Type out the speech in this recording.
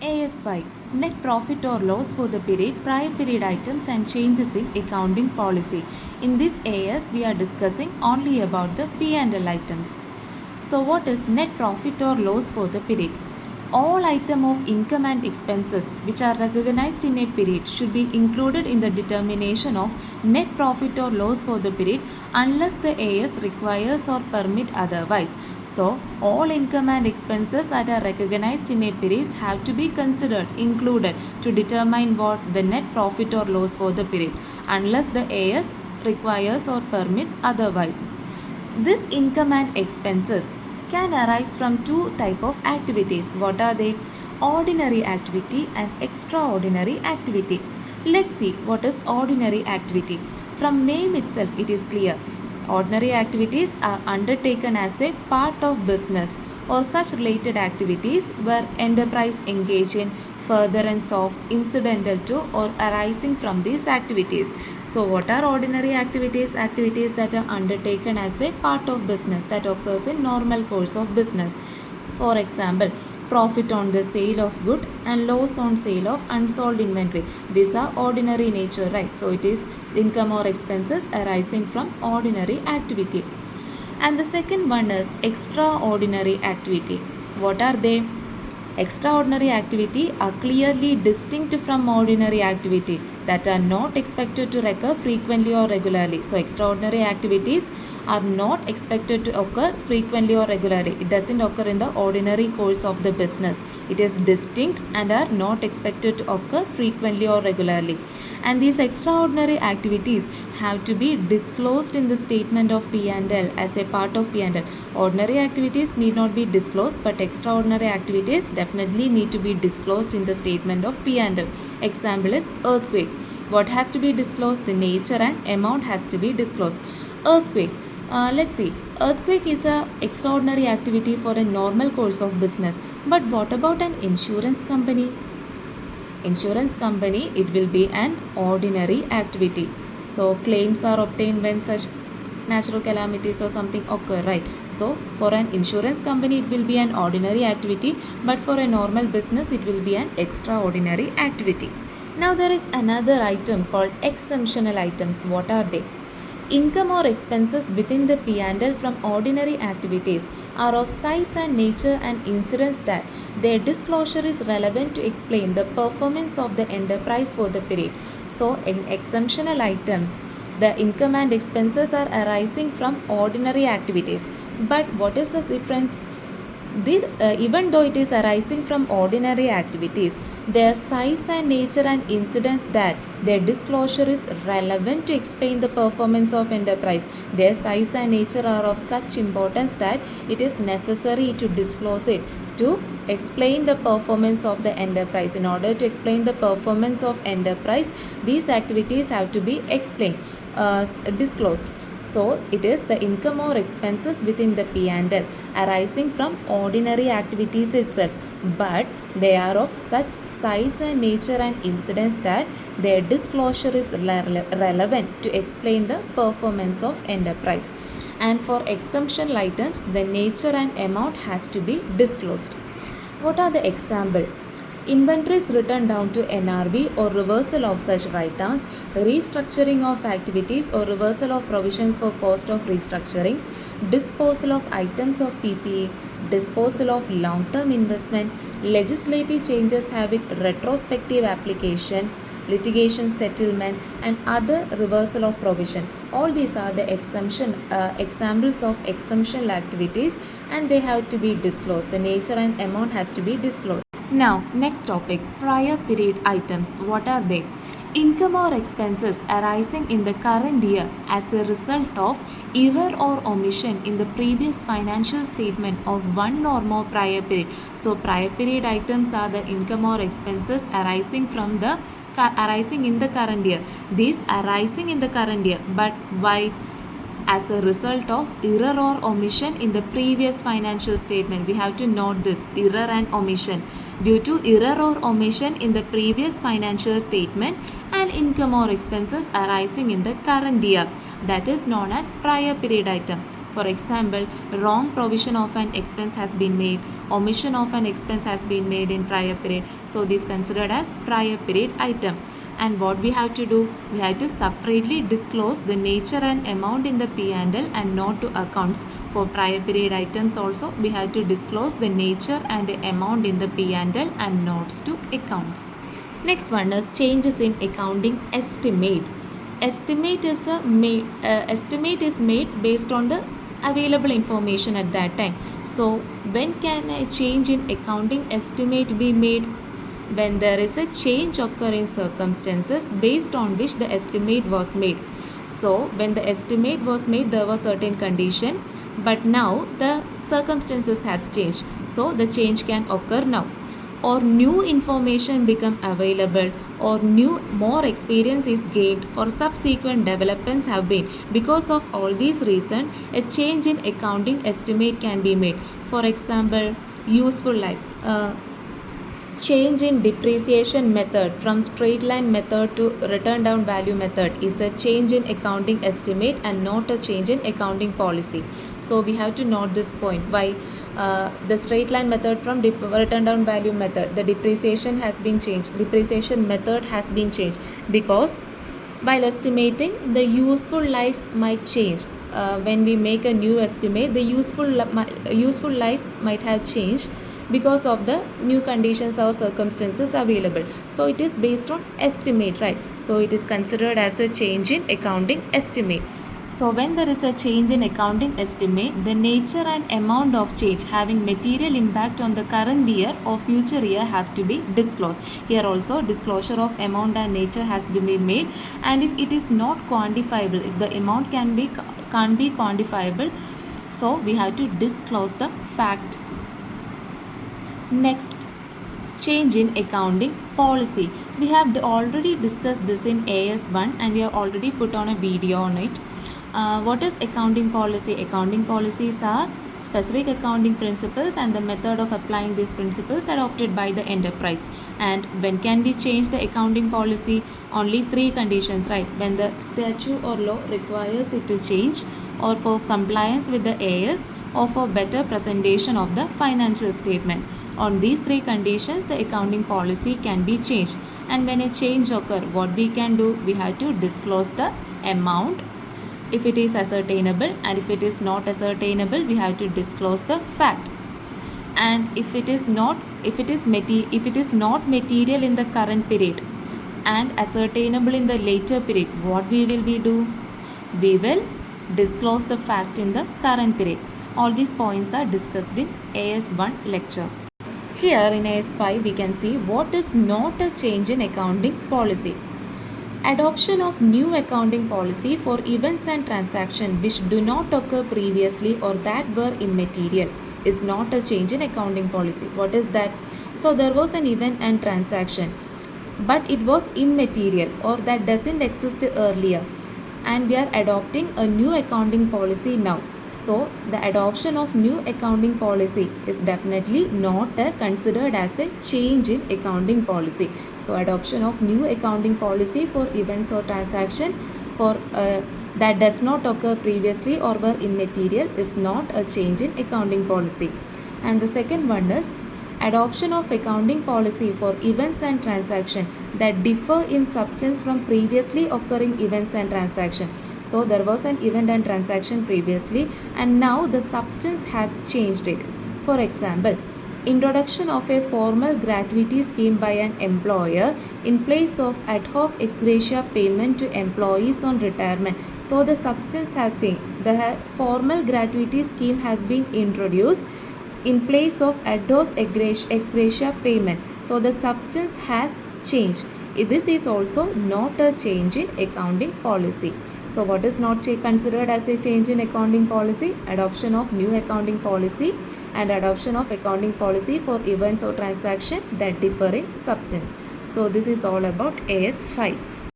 AS5 Net profit or loss for the period, prior period items and changes in accounting policy. In this AS, we are discussing only about the P&L items. So what is net profit or loss for the period? All item of income and expenses which are recognized in a period should be included in the determination of net profit or loss for the period unless the AS requires or permit otherwise. So, all income and expenses that are recognized in a period have to be considered, included to determine what the net profit or loss for the period unless the AS requires or permits otherwise. This income and expenses can arise from two type of activities. What are they? Ordinary activity and extraordinary activity. Let's see what is ordinary activity. From name itself it is clear. Ordinary activities are undertaken as a part of business or such related activities where enterprise engage in furtherance of, incidental to or arising from these activities. So what are ordinary activities? Activities that are undertaken as a part of business that occurs in normal course of business. For example, profit on the sale of good and loss on sale of unsold inventory. These are ordinary nature, right? So it is income or expenses arising from ordinary activity. And the second one is extraordinary activity. What are they? Extraordinary activity are clearly distinct from ordinary activity that are not expected to recur frequently or regularly. So extraordinary activities are not expected to occur frequently or regularly. It doesn't occur in the ordinary course of the business. It is distinct and are not expected to occur frequently or regularly. And these extraordinary activities have to be disclosed in the statement of P&L as a part of P&L. Ordinary activities need not be disclosed, but extraordinary activities definitely need to be disclosed in the statement of P&L. Example is earthquake. What has to be disclosed? The nature and amount has to be disclosed. Earthquake. Let's see. Earthquake is a extraordinary activity for a normal course of business. But what about an insurance company? Insurance company, it will be an ordinary activity. So claims are obtained when such natural calamities or something occur, right? So for an insurance company it will be an ordinary activity, but for a normal business it will be an extraordinary activity. Now there is another item called exemptional items. What are they? Income or expenses within the P&L from ordinary activities are of size and nature and incidence that their disclosure is relevant to explain the performance of the enterprise for the period. So in exemptional items, the income and expenses are arising from ordinary activities. But what is the difference? Even though it is arising from ordinary activities, their size and nature and incidence that their disclosure is relevant to explain the performance of enterprise. Their size and nature are of such importance that it is necessary to disclose it to explain the performance of the enterprise. In order to explain the performance of enterprise, these activities have to be explained, disclosed. So it is the income or expenses within the P&L arising from ordinary activities itself, but they are of such size and nature and incidence that their disclosure is relevant to explain the performance of enterprise. And for exemptional items, the nature and amount has to be disclosed. What are the example? Inventories written down to NRV or reversal of such write-downs, restructuring of activities or reversal of provisions for cost of restructuring, disposal of items of PPA, disposal of long-term investment, legislative changes having retrospective application, litigation settlement and other reversal of provision. All these are the examples of exemptional activities and they have to be disclosed. The nature and amount has to be disclosed. Now, next topic, prior period items. What are they? Income or expenses arising in the current year as a result of error or omission in the previous financial statement of one or more prior period. So, prior period items are the income or expenses arising in the current year. These arising in the current year, but why? As a result of error or omission in the previous financial statement. We have to note this, error and omission. Due to error or omission in the previous financial statement and income or expenses arising in the current year, that is known as prior period item. For example, wrong provision of an expense has been made, omission of an expense has been made in prior period. So this is considered as prior period item. And what we have to do? We have to separately disclose the nature and amount in the P&L and note to accounts. For prior period items also, we have to disclose the nature and the amount in the P&L and notes to accounts. Next one is changes in accounting estimate. Estimate is made based on the available information at that time. So when can a change in accounting estimate be made? When there is a change occurring circumstances based on which the estimate was made. So when the estimate was made, there was certain condition, but now the circumstances has changed. So the change can occur now, or new information become available, or more experience is gained, or subsequent developments have been. Because of all these reasons, a change in accounting estimate can be made. For example, useful life. Change in depreciation method from straight line method to written down value method is a change in accounting estimate and not a change in accounting policy. So we have to note this point. Why? The straight line method from written down value method, the depreciation has been changed. Depreciation method has been changed because while estimating, the useful life might change. When we make a new estimate, the useful life might have changed because of the new conditions or circumstances available. So it is based on estimate, right? So it is considered as a change in accounting estimate. So when there is a change in accounting estimate, the nature and amount of change having material impact on the current year or future year have to be disclosed. Here also disclosure of amount and nature has to be made, and if it is not quantifiable, if the amount can't be quantifiable, so we have to disclose the fact. Next, change in accounting policy. We have already discussed this in AS1 and we have already put on a video on it. What is accounting policy? Accounting policies are specific accounting principles and the method of applying these principles adopted by the enterprise. And when can we change the accounting policy? Only 3 conditions, right? When the statute or law requires it to change, or for compliance with the AS, or for better presentation of the financial statement. On these 3 conditions, the accounting policy can be changed. And when a change occurs, what we can do? We have to disclose the amount if it is ascertainable, and if it is not ascertainable, we have to disclose the fact. And if it is not material in the current period and ascertainable in the later period, what we will do? We will disclose the fact in the current period. All these points are discussed in AS1 lecture. Here in AS5 we can see what is not a change in accounting policy. Adoption of new accounting policy for events and transactions which do not occur previously or that were immaterial is not a change in accounting policy. What is that? So there was an event and transaction, but it was immaterial or that doesn't exist earlier, and we are adopting a new accounting policy now. So the adoption of new accounting policy is definitely not considered as a change in accounting policy. So adoption of new accounting policy for events or transaction for that does not occur previously or were immaterial is not a change in accounting policy. And the second one is adoption of accounting policy for events and transaction that differ in substance from previously occurring events and transaction. So there was an event and transaction previously and now the substance has changed it. For example, introduction of a formal gratuity scheme by an employer in place of ad hoc ex gratia payment to employees on retirement. So the substance has changed. The formal gratuity scheme has been introduced in place of ad hoc ex gratia payment. So the substance has changed. This is also not a change in accounting policy. So what is not considered as a change in accounting policy? Adoption of new accounting policy and adoption of accounting policy for events or transactions that differ in substance. So this is all about AS5.